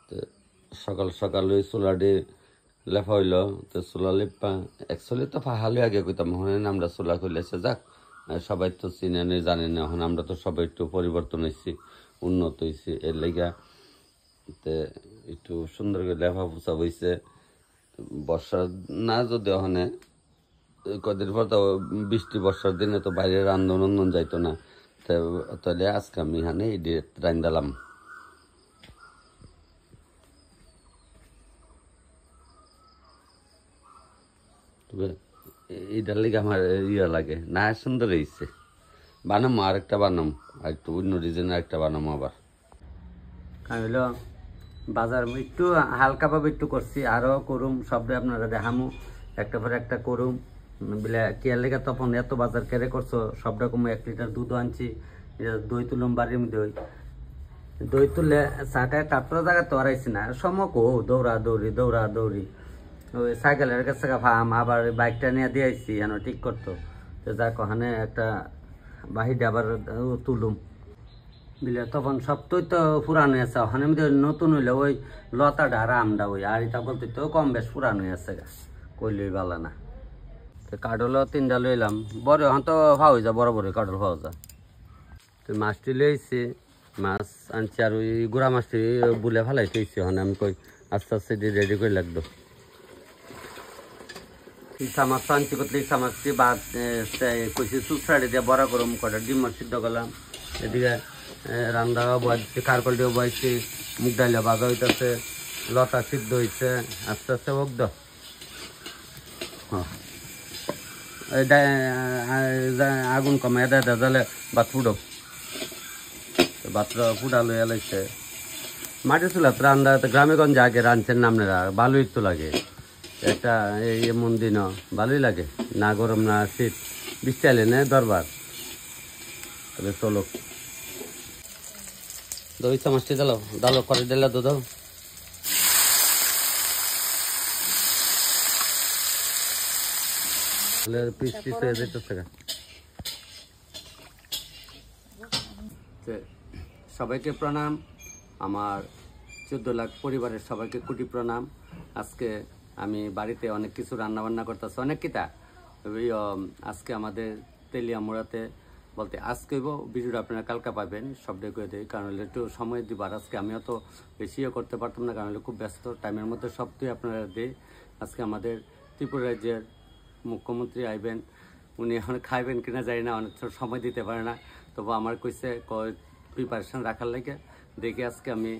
তো সকাল সকাল ওই চুলাটি লেফা হইল তো চুলা লেপা একচুয়ালি তো ফাহালি আগে কইতাম হন আমরা চুলা খুলেছে যাক সবাই তো চিনে নেই জানে না এখন আমরা তো সবাই একটু পরিবর্তন হয়েছি উন্নত হয়েছি এর লেগা তো একটু সুন্দর করে লেফা পোছা হয়েছে বর্ষার না যদি ওখানে কদিন পর তো বৃষ্টি বর্ষার দিনে তো বাইরে রান্ধন যাইতো না তাহলে আজকে আমি এখানে রান্দালাম এটার লিগে আমার ইয়ে লাগে না সুন্দর হয়েছে বানামো আরেকটা বানাম আর একটু অন্য ডিজাইনের আরেকটা বানামো আবার হইল বাজার একটু হালকাভাবে একটু করছি আরও করুম সবটা আপনারা দেখামো একটা পরে একটা করুম বলে কেয়ার লেগে তখন এত বাজার কেড়ে করছো সব রকম 1 লিটার দুধ আনছি দই তুললাম বাড়ির মধ্যে দই তুললে চাটা টাটরা জায়গা তো হারাইছি না সমকো দৌড়াদৌড়ি ওই সাইকেলের কাছে ফার্ম আবার বাইকটা নিয়ে দিয়েছি যেন ঠিক করতো তো যাক ওখানে একটা বাহিরে আবার তুলুম দিলে তখন সবটাই তো পুরানো আছে ওখানে নতুন হইলে ওই লতাটা আর আমটা ওই আর এটা বলতে তো কম বেশ পুরানো আছে গা কইলেই ভালো না তো কাঠলও 3টা লইলাম বড় এখন তো পাওয়া যায় বড় বড় কাঠল পাওয়া যায় তো মাছটি লইছি মাছ আনছি আর ওই গুড়া মাছটি বুলে ফেলাই থইছি ওখানে আমি কই আস্তে আস্তে রেডি করে লাগতো ইসা মাছ আনছি করতে ইসা মাছটি বাদ কইছি সুসরাড়ি দিয়ে বড়া গরম করে ডিম সিদ্ধ করলাম এদিকে রান্না বয়াইছি কারকল দিয়ে বয়াইছি মুগ ডাইলে ভাজা হইতেছে লতা সিদ্ধ হয়েছে আস্তে আস্তে হোক দ আগুন কমে এটা দাদালে ভাত ফুটো ভাতটা ফুটা লইয়া লাগছে মাটি চুলা রান্না গ্রামে গঞ্জে আগে রাঁধছেন না আপনারা ভালোই তো লাগে এটা এমন দিনও ভালোই লাগে না গরম না শীত বৃষ্টি আইলে না দরবার তবে চলো দই চামচটি ডালো করে দিলে তো দাও পিস পিস হয়ে যেতেছে সবাইকে প্রণাম আমার 14 লাখ পরিবারের সবাইকে কোটি প্রণাম আজকে আমি বাড়িতে অনেক কিছু রান্না বান্না করতেছি অনেক কিতা আজকে আমাদের তেলিয়ামুড়াতে বলতে আজকে ভিডিওটা আপনারা কালকা পাবেন সবটাই করে দিই কারণ একটু সময় দিব আর আজকে আমিও তো বেশিও করতে পারতাম না কারণ খুব ব্যস্ত টাইমের মধ্যে সবটাই আপনারা দিই আজকে আমাদের ত্রিপুরা রাজ্যের মুখ্যমন্ত্রী আইবেন উনি এখন খাইবেন কিনা জানি না অনেক সময় দিতে পারে না তবু আমার কইছে প্রিপারেশন রাখার লাগে দেখে আজকে আমি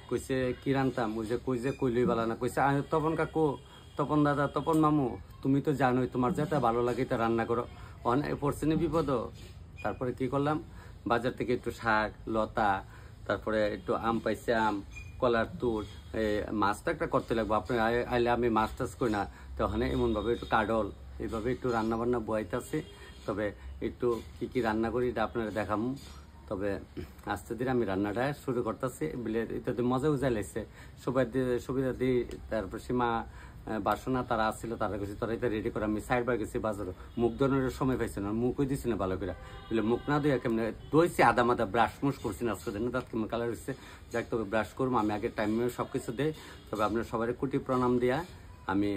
কইছে কি রান্তাম ওই যে কইলই বালা না কইছে তপন কাকু তপন দাদা তপন মামু তুমি তো জানোই তোমার যেটা ভালো লাগে তা রান্না করো অনেক পড়ছে না বিপদ তারপরে কি করলাম বাজার থেকে একটু শাক লতা তারপরে একটু আম পাইছে আম কলার তুর মাছটা একটা করতে লাগবো আপনি আইলে আমি মাছ টাছ করি না তো ওখানে এমনভাবে একটু কাডল এইভাবে একটু রান্নাবান্না বয়াইতেছি তবে একটু কি রান্না করি এটা আপনারা দেখাবো তবে আস্তে ধীরে আমি রান্নাটা শুরু করতেছি বলে এটাতে মজা উজাই লাগছে সুবিধা দিই তারপর সীমা বাসনা তারা আসছিল তারা গেছি তোরা এটা রেডি করে আমি সাইড বার গেছি বাজারও মুখ ধরনের সময় পাইছি না মুখই দিছি না ভালো করে বলে মুখ না দিয়ে কেমন দইছি আদা মাদা ব্রাশ মুশ করছি না আজকে দিন তার কেমন কালার হচ্ছে যাক তবে ব্রাশ করবো আমি আগে টাইমে সব কিছু দিই তবে আপনার সবাই কোটি প্রণাম দিয়া আমি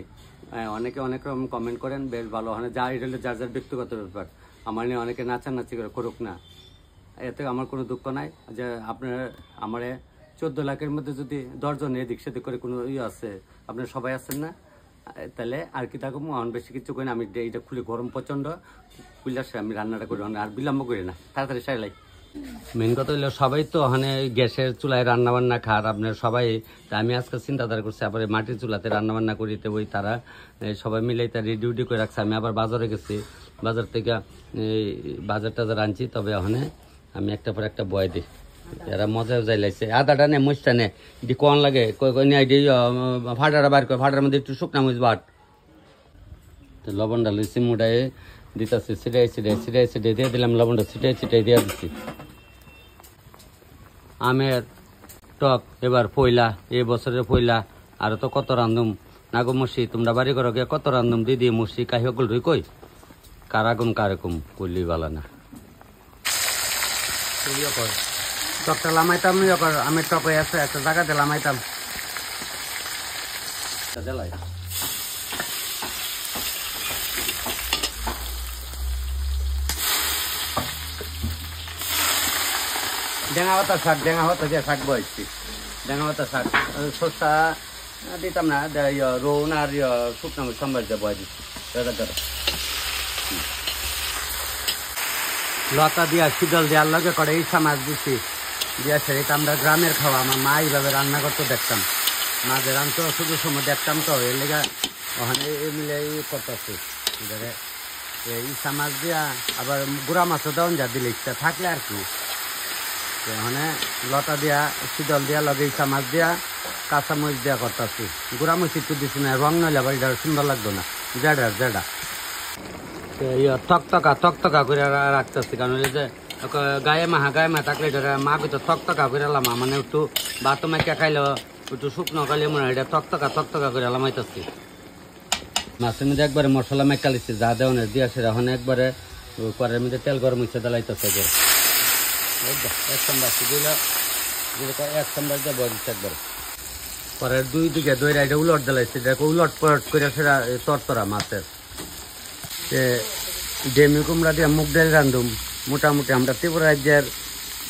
অনেকে অনেক রকম কমেন্ট করেন বেশ ভালো হয় যা এটা যার যার ব্যক্তিগত ব্যাপার আমার নিয়ে অনেকে নাচানাচি করে করুক না এতে আমার কোনো দুঃখ নাই যে আপনার আমার 14 লাখের মধ্যে যদি 10 জন এদিক সেদিক করে কোনো আছে আপনার সবাই আছেন না তাহলে আর কি থাকবো আমার বেশি কিছু করি না আমি এইটা খুলে গরম প্রচণ্ড খুলে আমি রান্নাটা করি আর বিলম্ব করি না তাড়াতাড়ি সাইলাই মেন কথা হইলো সবাই তো ওখানে গ্যাসের চুলায় রান্না বান্না খার আপনার সবাই আমি আজকে চিন্তাধারা করছি আবার মাটির চুলাতে রান্না বান্না করিতে ওই তারা সবাই মিলে তার রেডি করে রাখছে আমি আবার বাজারে গেছি বাজার থেকে বাজার টাজার আনছি তবে ওখানে আমি একটা পর একটা বয় দিই এরা মজা যাই লাগছে আদাটা নে মুচটা নে দি কোন লাগে কই কই নিয়ে ফাটাটা বার করে ফাটার মধ্যে একটু শুকনা মুচ বাট তো লবণটা লইছি মুড়াই দিতেছি ছিটাই দিয়ে দিলাম লবণটা ছিটাই দিয়ে দিচ্ছি আমের টক এবার পয়লা এই বছরের পয়লা আর তো কত রান্ধুম নাগো মসি তোমরা বাড়ি করো গিয়ে কত রান্ধুম দিদি মসি কাহি সকল রই কই কারাগুম কারকম কইলি বালা না টকটা লামাইতাম আমের টক হয়ে আছে একটা জায়গাতে লামাইতাম জ্বালাই ডেঙা পাতা শাক দিয়ে শাক বয়েছি ডেঙা পাতা শাক সরষা দিতাম না রোন আর শুকনো সম্বার দিয়ে বয়ে দিচ্ছি লতা দিয়া শীতল দেওয়ার লগে করে ইসা মাছ দিচ্ছি দিয়া সেটা আমরা গ্রামের খাওয়া আমার মা এইভাবে রান্না করতে দেখতাম মাঝে রান্না শুধু সময় দেখতাম তো এর লেগে ওখানে মিলে করতেছি ইসা মাছ দিয়া আবার গুড়া মাছও দেওয়া যা দিলে ইচ্ছা থাকলে আর কি ওখানে লতা দিয়া শীতল দিয়া লগে ইসা মাছ দিয়া কাঁচা মরিচ দিয়া করতেছি গুড়া মরিচ একটু দিচ্ছি না রং নইলে আবার এটা সুন্দর লাগতো না জেডা তকতকা করে রাখতেছি কারণ এই যে গায়ে মা থাকলে এটা মা তো তকতকা করে এলাম মানে একটু ভাত মাইকা খাইলেও একটু শুকনো খাইলে মনে হয় এটা তকতকা করে লামাইতেছি মাছের মধ্যে একবারে মশলা মাইকা লিখছি যা দেওয়ানের দিয়া সেটা এখন একবারে কড়াইয়ের মধ্যে তেল গরম হচ্ছে দালাইতেছে এক চামচ দিলে এক চামচ দিয়ে বয় দিচ্ছে একবারে পরে দুই দিকে দইরা এটা উলট দালাইছে দেখো উলট পলট করে সেটা তরতরা মাছের ডেমি কুমড়া দিয়ে মুগ ডাল রান্ধুম মোটামুটি আমরা ত্রিপুরা রাজ্যের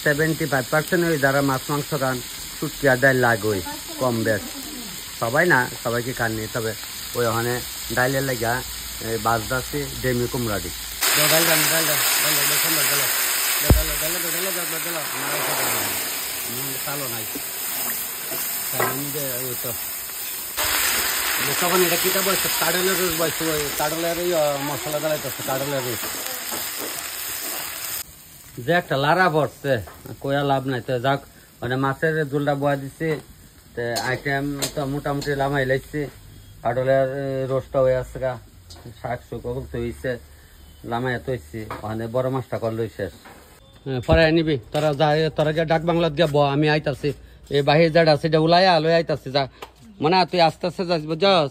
75% ওই যারা মাছ মাংস খান শুটকি আর ডাল লাগোই কম বেশ সবাই না সবাইকে খাননি তবে ওই ওখানে ডাইলের লাগা বাজদাছি ডেমি কুমড়া দি চালো নাই তো তখন এটা কিটা বলছে কাডলের রোজ বলছে ওই কাডলের মশলা দাঁড়াইতেছে কাডলের রোজ যে একটা লারা পড়ছে কয়া লাভ নাই তো যাক মানে মাছের ঝোলটা বয়া দিচ্ছে তো আইটেম তো মোটামুটি লামাই লাগছে কাডলের রোজটা হয়ে আসছে গা শাক শুকো হয়েছে লামাই এত হয়েছে ওখানে বড় মাছটা করলো শেষ পরে নিবি তোরা যে ডাক বাংলাত গিয়া আমি আইতাছি এই বাহির যেটা সেটা উলাইয়া লই আইতাছি যা মানে তুই আস্তে আস্তে যাস বুঝছস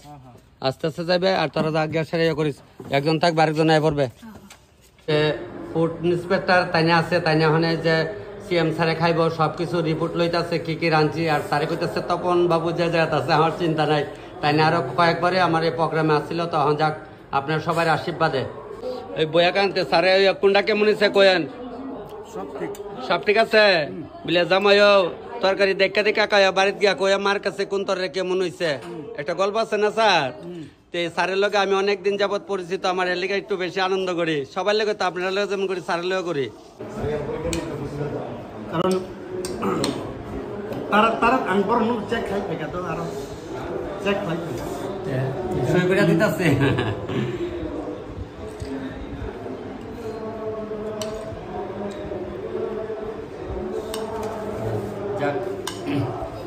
আস্তে আস্তে যাবে আর তোরা যা গ্যাস সারিয়া করিস একজন থাকবে আরেকজন আয় পড়বে ফুড ইন্সপেক্টর তাইনা আছে তাইনা ওখানে যে সিএম স্যারে খাইব সবকিছু রিপোর্ট লইতেছে কি রাঁধছি আর স্যারে কইতেছে তপন বাবু যে জায়গাতে আছে আমার চিন্তা নাই তাইনা আরো কয়েকবারে আমার এই প্রোগ্রামে আসছিল তখন যাক আপনার সবার আশীর্বাদে ওই বইয়া কানতে স্যারে কোনটা কেমন হয়েছে কয়েন সব ঠিক আছে বলে জামাই তরকারি দেখা দেখা কয়া বাড়িতে গিয়া কয়া মার কাছে কোন তরকারি কেমন হয়েছে একটা গল্প আছে না স্যার তো স্যারের লগে আমি অনেকদিন যাবত পরিচিত আমার এর লেগে একটু বেশি আনন্দ করি সবার লেগে তো আপনার লগে যেমন করি স্যারের লগে করি কারণ তারা আমি বড় চেক খাই তো আর চেক খাই সই করে দিতেছে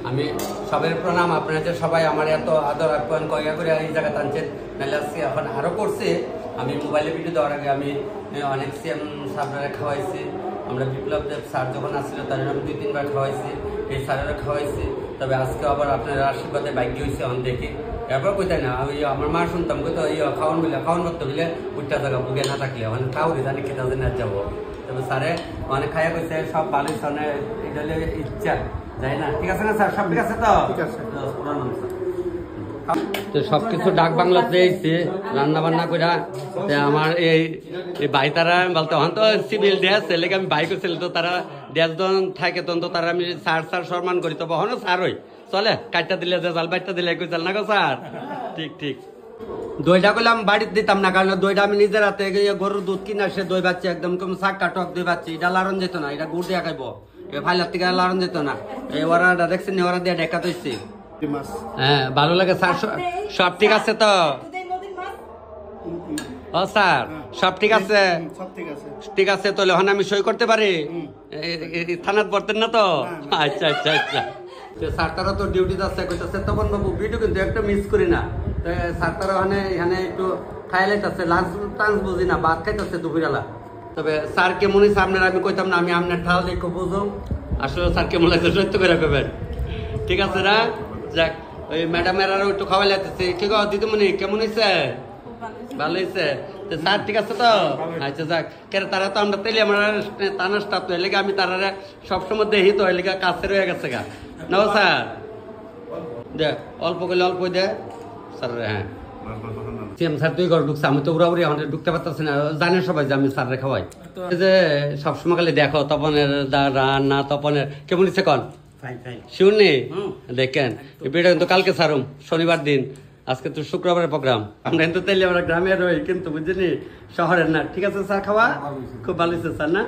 আমি সবের প্রণাম আপনারা যে সবাই আমার এত আদর আপ্যায়ন কয়া করে এই জায়গা টানছেন নাহলে আজকে এখন আরও করছে আমি মোবাইলে ভিডিও দেওয়ার আগে আমি অনেক সিএম সাবরা খাওয়াইছি আমরা বিপ্লব দেব স্যার যখন আসছিল তার আমি 2-3 বার খাওয়াইছি এই স্যারেরা খাওয়াইছি তবে আজকে আবার আপনারা আশীর্বাদে বাইক হয়েছে এখন দেখি এরপর কইতাই না ওই আমার মা শুনতাম কইতো খাওয়ান করতে বলে উল্টা জায়গা বুকে না থাকলে মানে খাওয়ারি জানি খেতে না যাবো তবে স্যারে অনেক খাইয়া কইছে সব ভালোই শোনে এটা ইচ্ছা যাই না ঠিক আছে না স্যার সব ঠিক আছে তো তো সবকিছু ডাক বাংলাতে এসছে রান্না বান্না করে আমার এই ভাই তারা বলতে হন তো সিভিল ড্রেস লেগে আমি ভাই করছিল তো তারা ড্রেস যখন থাকে তখন তো তারা আমি স্যার সম্মান করি তো হন স্যার ওই চলে কাটটা দিলে যে জাল বাইটটা দিলে কই চাল না গো স্যার ঠিক দইটা করলাম বাড়িতে দিতাম না কারণ দইটা আমি নিজের হাতে গরুর দুধ কিনে সে দই বাচ্চা একদম কম শাক কাটক দই বাচ্চা এটা লারণ যেত না এটা গুড় দিয়া খাইবো ফাইলার থেকে লারণ যেত না এই ওরা দেখছেন ওরা দিয়ে ডেকা তৈছি হ্যাঁ ভালো লাগে স্যার সব ঠিক আছে তো ও স্যার সব ঠিক আছে ঠিক আছে তাহলে এখন আমি সই করতে পারি থানাত পড়তেন না তো আচ্ছা স্যার তারা তো ডিউটি যাচ্ছে কইতাছে তপন বাবু ভিডিও কিন্তু একটা মিস করি না স্যার তারা এখানে একটু খাই লাইতেছে লাঞ্চ টাঞ্চ বুঝি না ভাত খাইতেছে দুপুরবেলা তবে স্যার কেমন হয়েছে আপনার আমি কইতাম না আমি আপনার ঠাল দেখো বুঝো আসলে স্যার কেমন লাগছে সত্য করে কবেন ঠিক আছে না যাক ওই ম্যাডামের আরো একটু খাওয়াই লাগতেছে কি গো দিদিমণি কেমন হয়েছে ভালো হয়েছে স্যার ঠিক আছে তো আচ্ছা যাক কেন তারা তো আমরা তেলে আমার টানা স্টাফ তো এলাকা আমি তারা সবসময় দেখি তো এলাকা কাছে রয়ে গেছে গা নাও স্যার দে অল্প করলে অল্প দে স্যার হ্যাঁ সিএম স্যার তুই ঘর ঢুকছে আমি তো উড়াউড়ি আমাদের ঢুকতে পারতেছি না জানে সবাই যে আমি স্যাররে খাওয়াই এই যে সবসময় খালি দেখো তপনের রান্না তপনের কেমন ইচ্ছে কন শুনি দেখেন এই ভিডিও কিন্তু কালকে ছাড়ুম শনিবার দিন আজকে তো শুক্রবারের প্রোগ্রাম আমরা কিন্তু তাইলে আমরা গ্রামে রই কিন্তু বুঝলি শহরের না ঠিক আছে স্যার খাওয়া খুব ভালো হয়েছে স্যার না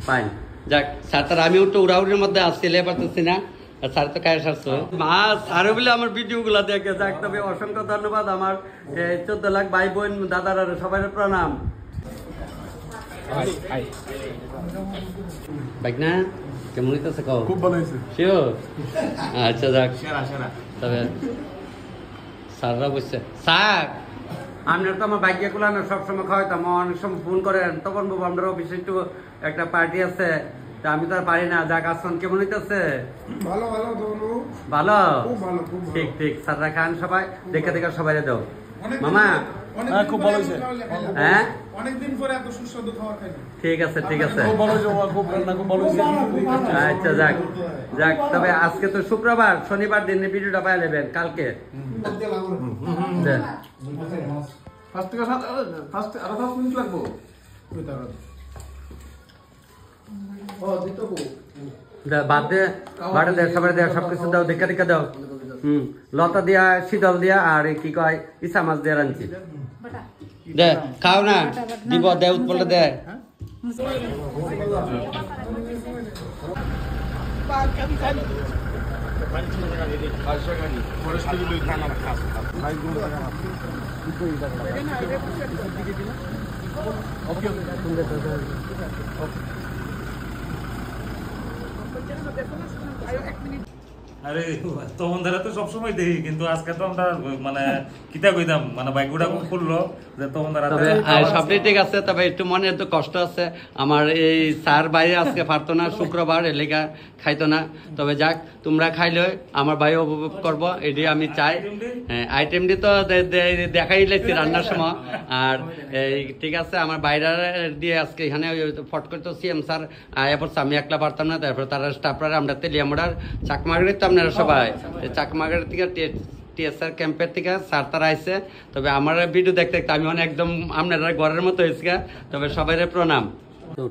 ফাইন যাক স্যার তার আমি একটু উড়াউড়ির মধ্যে আসছি লে পারতেছি না স্যার তো কাজ আসছো মা স্যারও বলে আমার ভিডিও গুলা দেখে যাক তবে অসংখ্য ধন্যবাদ আমার 14 লাখ ভাই বোন দাদারা সবাই প্রণাম বাইক না কেমন হইতেছে কও খুব ভালো হয়েছে শিওর আচ্ছা যাক তবে স্যাররা বুঝছে স্যার আপনার তো আমার বাইকে গুলো না সবসময় খাওয়াইতাম অনেক সময় ফোন করেন তখন বাবু আমাদের অফিসে একটু একটা পার্টি আছে তা আমি তো আর পারি না যাক আসন কেমন হইতেছে ভালো ভালো ভালো খুব ভালো ঠিক ঠিক স্যাররা খান সবাই দেখে দেখে সবাই দাও মামা খুব ভালো হয়েছে হ্যাঁ অনেকদিন পরে এত সুস্বাদু খাবার খাই ঠিক আছে ঠিক আছে খুব ভালো হয়েছে খুব রান্না খুব ভালো হয়েছে আচ্ছা যাক যাক তবে আজকে তো শুক্রবার শনিবার দিন ভিডিওটা পাই নেবেন কালকে ফার্স্ট থেকে ফার্স্ট আরো 5 মিনিট লাগবো বাদে বাড়ে দেয় সবাই দেয় সবকিছু দাও দেখা দেখা দাও লতা দিয়া শীতল দিয়া আর কি কয় ইসা মাছ দিয়ে রাঁধছি দে খাও না দিব দে উৎপল দে আরে তখন ধারা তো সবসময় দেখি কিন্তু আজকে তো আমরা মানে কিতা কইতাম মানে বাইকগুড়া খুব খুললো যে তখন ধারা তবে সবটাই ঠিক আছে তবে একটু মনে একটু কষ্ট আছে আমার এই স্যার বাইরে আজকে পারতো না শুক্রবার এলাকা খাইতো না তবে যাক তোমরা খাইলে আমার ভাই উপভোগ করবো এটি আমি চাই আইটেমটি তো দেখাই লেছি রান্নার সময় আর এই ঠিক আছে আমার বাইরে দিয়ে আজকে এখানে ফট করতো সিএম স্যার এরপর আমি একলা পারতাম না তারপর তারা স্টাফরা আমরা তেলিয়ামোড়ার চাকমাগড়ি তো আপনারা সবাই চাকমাগড়ি থেকে টিএসআর ক্যাম্পের থেকে স্যার তারা আইসে তবে আমার ভিডিও দেখতে দেখতে আমি একদম আপনারা ঘরের মতো হয়েছি তবে সবাই প্রণাম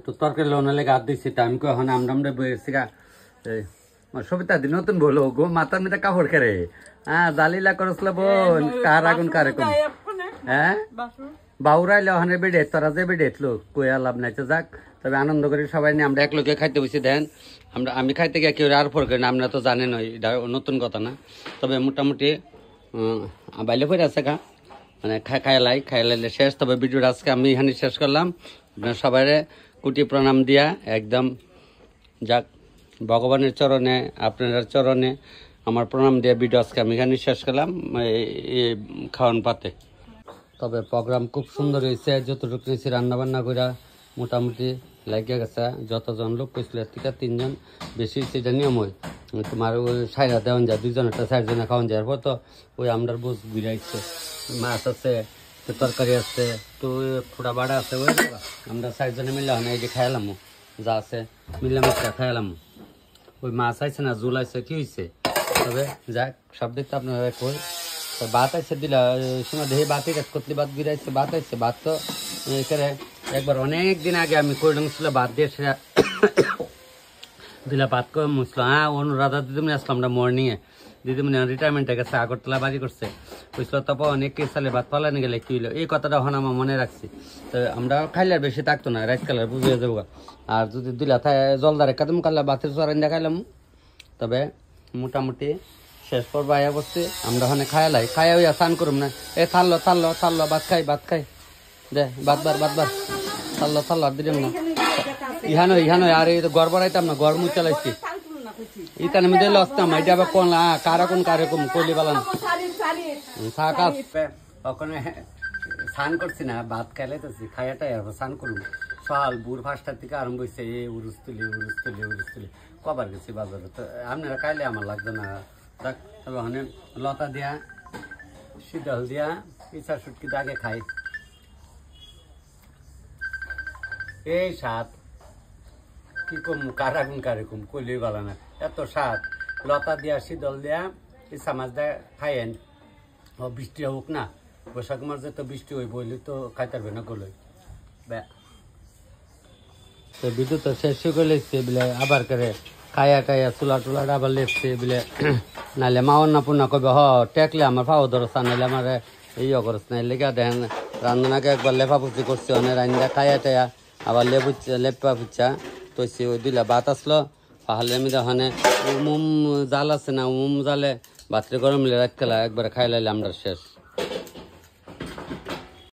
তো তরকারি লোনা লেগে হাত দিচ্ছি তা আমি এখন আমরা বসেছি সবিতা দিন নতুন বলো গো মাথার মধ্যে কাপড় খেরে হ্যাঁ জালিলা করছিল বোন কার আগুন কার এখন হ্যাঁ বাউরাইলে ওখানে বেড়ে তোরা যে বেড়ে কইয়া লাভ নাই যাক তবে আনন্দ করি সবাই নিয়ে আমরা এক লোকে খাইতে বসি দেন আমি খাইতে গিয়ে কেউ আর ফোর করি না আপনারা তো জানেন এটা নতুন কথা না তবে মোটামুটি বাইলে ফেরে আছে মানে খাইলাইলে শেষ তবে ভিডিওটা আজকে আমি এখানে শেষ করলাম আপনার সবাই কোটি প্রণাম দিয়া একদম যাক ভগবানের চরণে আপনার চরণে আমার প্রণাম দিয়া ভিডিও আজকে আমি এখানে শেষ করলাম খাওয়ান পাতে তবে প্রোগ্রাম খুব সুন্দর হয়েছে যতটুকু হয়েছে রান্নাবান্না করে মোটামুটি লাগিয়ে গেছে যতজন লোক কইছিল থেকে 3 জন বেশি সেটা নিয়ম হয় তোমার ওই সাইরা দেওয়ান যায় 2 জন একটা 4 জনে খাওয়ান যায় এরপর তো ওই আমরার বোঝ বিরাইছে মাছ আছে তরকারি আছে তো খোড়া বাড়া আছে ওই আমরা 4 জনে মিলে এই যে খাইলাম যা আছে মিলামিশা খাইলাম ওই মাছ আছে না জোল আছে কি হয়েছে তবে যাক সব দেখতে আপনারা কই ভাত আছে দিলা সময় দেহে ভাতই কাজ করতে ভাত বিরাইছে ভাত আছে ভাত তো এখানে একবার অনেক দিন আগে আমি কোল্ড ছিল ভাত দিয়ে সেটা দিলা ভাত করে মুসলো হ্যাঁ অনুরাধা দিদিমনি আসলাম আমরা মর্নিংয়ে দিদিমনি রিটায়ারমেন্টে গেছে আগরতলা বাড়ি করছে বুঝলো তখন অনেক কে সালে ভাত পালানি গেলে কি হলো এই কথাটা এখন আমার মনে রাখছি তো আমরা খাইলে আর বেশি থাকতো না রাইস কালার বুঝিয়ে যাবো আর যদি দিলা তাই জলদারে কাদম কাল্লা ভাতের চরান দেখাইলাম তবে মোটামুটি শেষ পর্ব আয়া বসছে আমরা ওখানে খাইলাই খাইয়া হইয়া স্নান করুম না এ থাললো ভাত খাই দে বাদ বার থাললো আর দিলাম না ইহানো আর এই গড় বাড়াইতাম না গড় মুখ চালাইছি ইতানে মধ্যে লসতাম এটা আবার কোন কারকম কইলি বালান থাকা ওখানে স্নান করছি না ভাত খাইলাইতেছি খাইয়াটাই আর স্নান করুন সকাল ভোর 5টার থেকে আরম্ভ হয়েছে এ উরুস তুলি কবার গেছি বাজারে তো আপনারা খাইলে আমার লাগতো না দেখ তবে ওখানে লতা দিয়া শীতল দিয়া ইচ্ছা সুটকি দাগে খাই এই স্বাদ কি কম কারাকুম কইলে বলা না এত স্বাদ লতা দিয়া শীতল দিয়া ইচ্ছা মাছ দেয়া খাইয়েন বৃষ্টি হোক না, বৈশাখ মাসে তো বৃষ্টি হই বইলে তো খাইতে পারবে না গলই তো বিদ্যুৎ তো শেষ করে লেগছে বলে আবার করে খায়া টায়া চুলা টুলা আবার লেগছে বলে নাহলে মাওয়ার না পুনা কবে টেকলে আমার ফাও ধরস নাহলে আমার করস না লেগে দেখেন রান্ধনাকে একবার লেফাপুচি করছে অনেক রান্দা খায়া টায়া আবার লেপা পুচা তো সে ওই দিলা ভাত আসলো পাহাড়ে আমি দেখানে উমুম জাল আছে না উমুম জালে ভাতরে গরম মিলে রাখতে একবার খাই লাইলে আমরা শেষ।